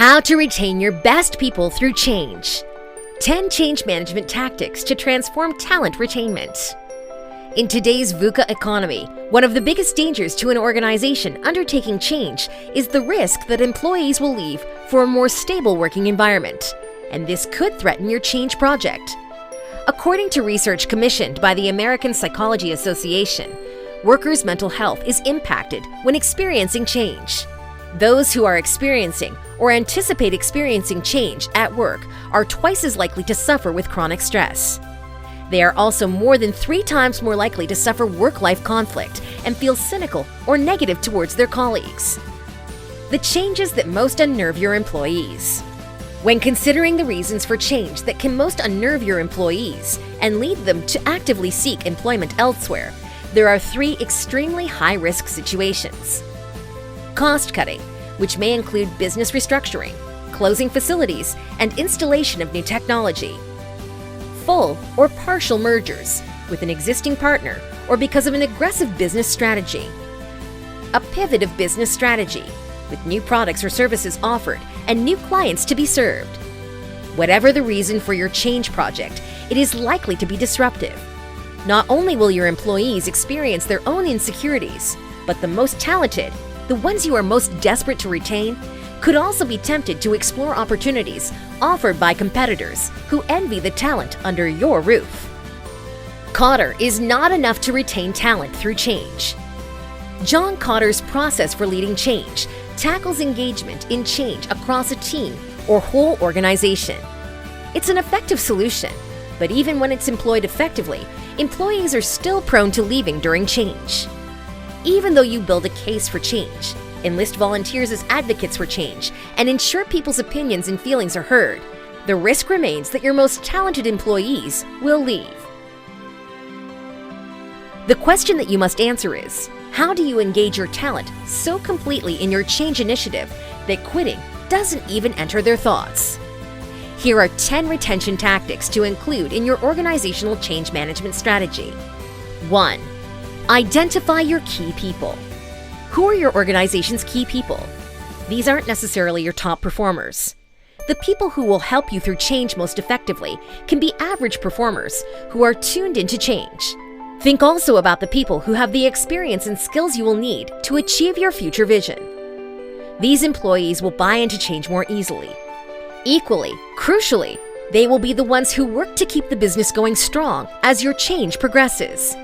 How to retain your best people through change. 10 change management tactics to transform talent retainment. In today's VUCA economy, one of the biggest dangers to an organization undertaking change is the risk that employees will leave for a more stable working environment, and this could threaten your change project. According to research commissioned by the American Psychology Association, workers' mental health is impacted when experiencing change. Those who are experiencing or anticipate experiencing change at work are twice as likely to suffer with chronic stress. They are also more than 3 times more likely to suffer work-life conflict and feel cynical or negative towards their colleagues. The changes that most unnerve your employees. When considering the reasons for change that can most unnerve your employees and lead them to actively seek employment elsewhere, there are 3 extremely high-risk situations. Cost-cutting, which may include business restructuring, closing facilities, and installation of new technology. Full or partial mergers with an existing partner or because of an aggressive business strategy. A pivot of business strategy with new products or services offered and new clients to be served. Whatever the reason for your change project, it is likely to be disruptive. Not only will your employees experience their own insecurities, but the most talented, the ones you are most desperate to retain, could also be tempted to explore opportunities offered by competitors who envy the talent under your roof. Cotter is not enough to retain talent through change. John Cotter's process for leading change tackles engagement in change across a team or whole organization. It's an effective solution, but even when it's employed effectively, employees are still prone to leaving during change. Even though you build a case for change, enlist volunteers as advocates for change, and ensure people's opinions and feelings are heard, the risk remains that your most talented employees will leave. The question that you must answer is, how do you engage your talent so completely in your change initiative that quitting doesn't even enter their thoughts? Here are 10 retention tactics to include in your organizational change management strategy. 1. Identify your key people. Who are your organization's key people? These aren't necessarily your top performers. The people who will help you through change most effectively can be average performers who are tuned into change. Think also about the people who have the experience and skills you will need to achieve your future vision. These employees will buy into change more easily. Equally, crucially, they will be the ones who work to keep the business going strong as your change progresses.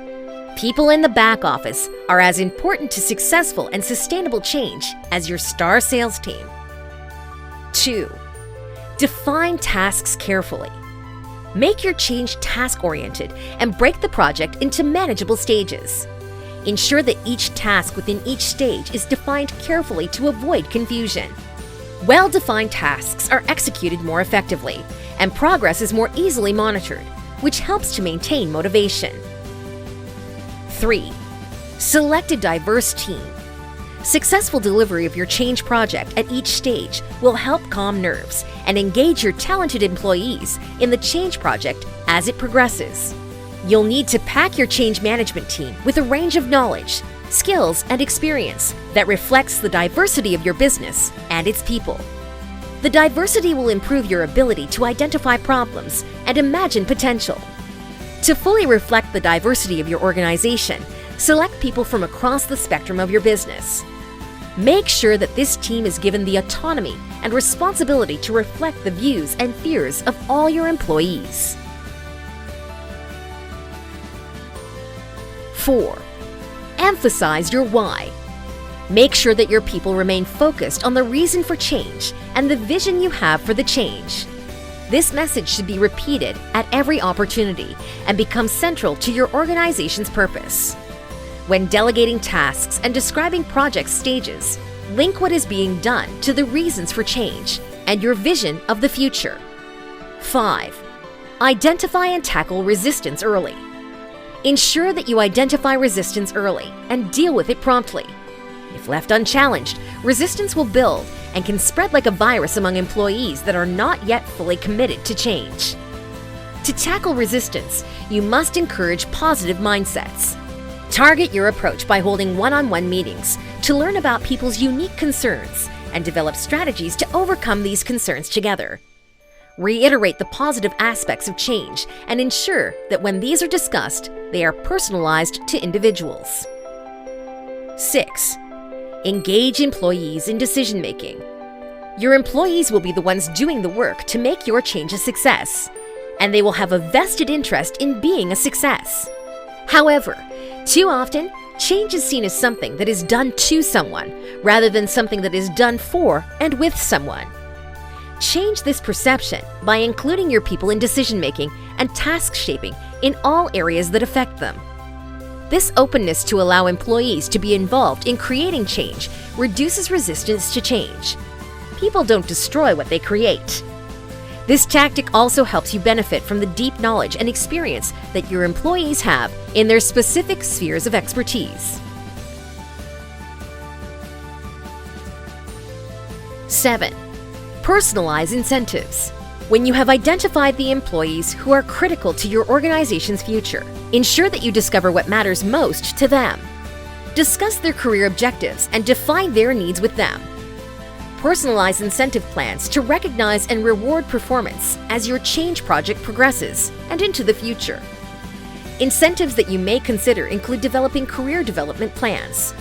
People in the back office are as important to successful and sustainable change as your star sales team. 2. Define tasks carefully. Make your change task-oriented and break the project into manageable stages. Ensure that each task within each stage is defined carefully to avoid confusion. Well-defined tasks are executed more effectively, and progress is more easily monitored, which helps to maintain motivation. 3. Select a diverse team. Successful delivery of your change project at each stage will help calm nerves and engage your talented employees in the change project as it progresses. You'll need to pack your change management team with a range of knowledge, skills, and experience that reflects the diversity of your business and its people. The diversity will improve your ability to identify problems and imagine potential. To fully reflect the diversity of your organization, select people from across the spectrum of your business. Make sure that this team is given the autonomy and responsibility to reflect the views and fears of all your employees. 4. Emphasize your why. Make sure that your people remain focused on the reason for change and the vision you have for the change. This message should be repeated at every opportunity and become central to your organization's purpose. When delegating tasks and describing project stages, link what is being done to the reasons for change and your vision of the future. 5. Identify and tackle resistance early. Ensure that you identify resistance early and deal with it promptly. If left unchallenged, resistance will build and can spread like a virus among employees that are not yet fully committed to change. To tackle resistance, you must encourage positive mindsets. Target your approach by holding one-on-one meetings to learn about people's unique concerns and develop strategies to overcome these concerns together. Reiterate the positive aspects of change and ensure that when these are discussed, they are personalized to individuals. 6. Engage employees in decision-making. Your employees will be the ones doing the work to make your change a success, and they will have a vested interest in being a success. However, too often, change is seen as something that is done to someone rather than something that is done for and with someone. Change this perception by including your people in decision-making and task shaping in all areas that affect them. This openness to allow employees to be involved in creating change reduces resistance to change. People don't destroy what they create. This tactic also helps you benefit from the deep knowledge and experience that your employees have in their specific spheres of expertise. 7. Personalize incentives. When you have identified the employees who are critical to your organization's future, ensure that you discover what matters most to them. Discuss their career objectives and define their needs with them. Personalize incentive plans to recognize and reward performance as your change project progresses and into the future. Incentives that you may consider include developing career development plans,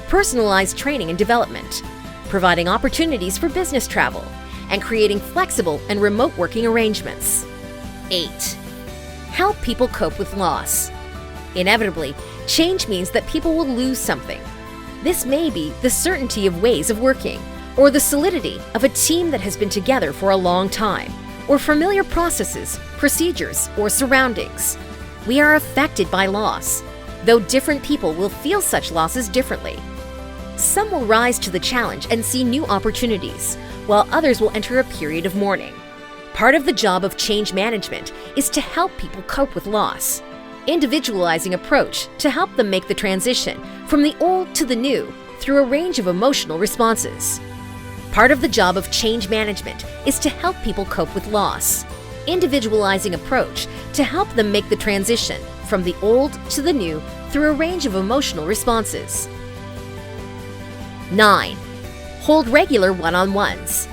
personalized training and development, providing opportunities for business travel, and creating flexible and remote working arrangements. 8. Help people cope with loss. Inevitably, change means that people will lose something. This may be the certainty of ways of working, or the solidity of a team that has been together for a long time, or familiar processes, procedures, or surroundings. We are affected by loss, though different people will feel such losses differently. Some will rise to the challenge and see new opportunities, while others will enter a period of mourning. Part of the job of change management is to help people cope with loss, individualizing approach to help them make the transition from the old to the new through a range of emotional responses. Part of the job of change management is to help people cope with loss, individualizing approach to help them make the transition from the old to the new through a range of emotional responses. 9. Hold regular one-on-ones.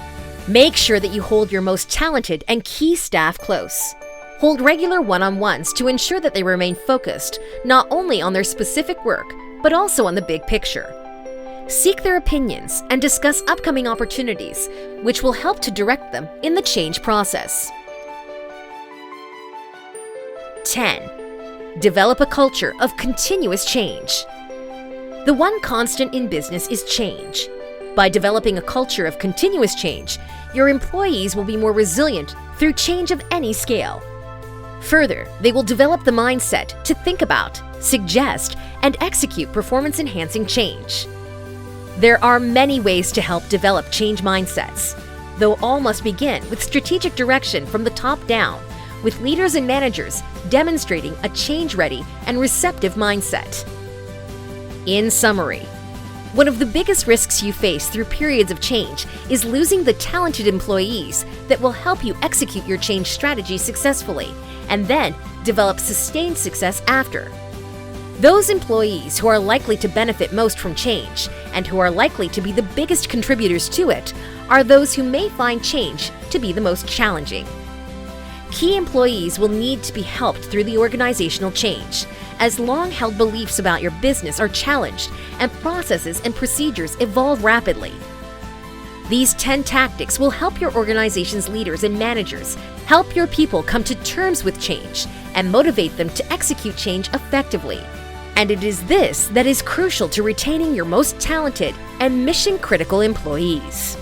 Make sure that you hold your most talented and key staff close. Hold regular one-on-ones to ensure that they remain focused not only on their specific work, but also on the big picture. Seek their opinions and discuss upcoming opportunities, which will help to direct them in the change process. 10. Develop a culture of continuous change. The one constant in business is change. By developing a culture of continuous change, your employees will be more resilient through change of any scale. Further, they will develop the mindset to think about, suggest, and execute performance-enhancing change. There are many ways to help develop change mindsets, though all must begin with strategic direction from the top down, with leaders and managers demonstrating a change-ready and receptive mindset. In summary, one of the biggest risks you face through periods of change is losing the talented employees that will help you execute your change strategy successfully and then develop sustained success after. Those employees who are likely to benefit most from change and who are likely to be the biggest contributors to it are those who may find change to be the most challenging. Key employees will need to be helped through the organizational change, as long-held beliefs about your business are challenged and processes and procedures evolve rapidly. These 10 tactics will help your organization's leaders and managers help your people come to terms with change and motivate them to execute change effectively. And it is this that is crucial to retaining your most talented and mission-critical employees.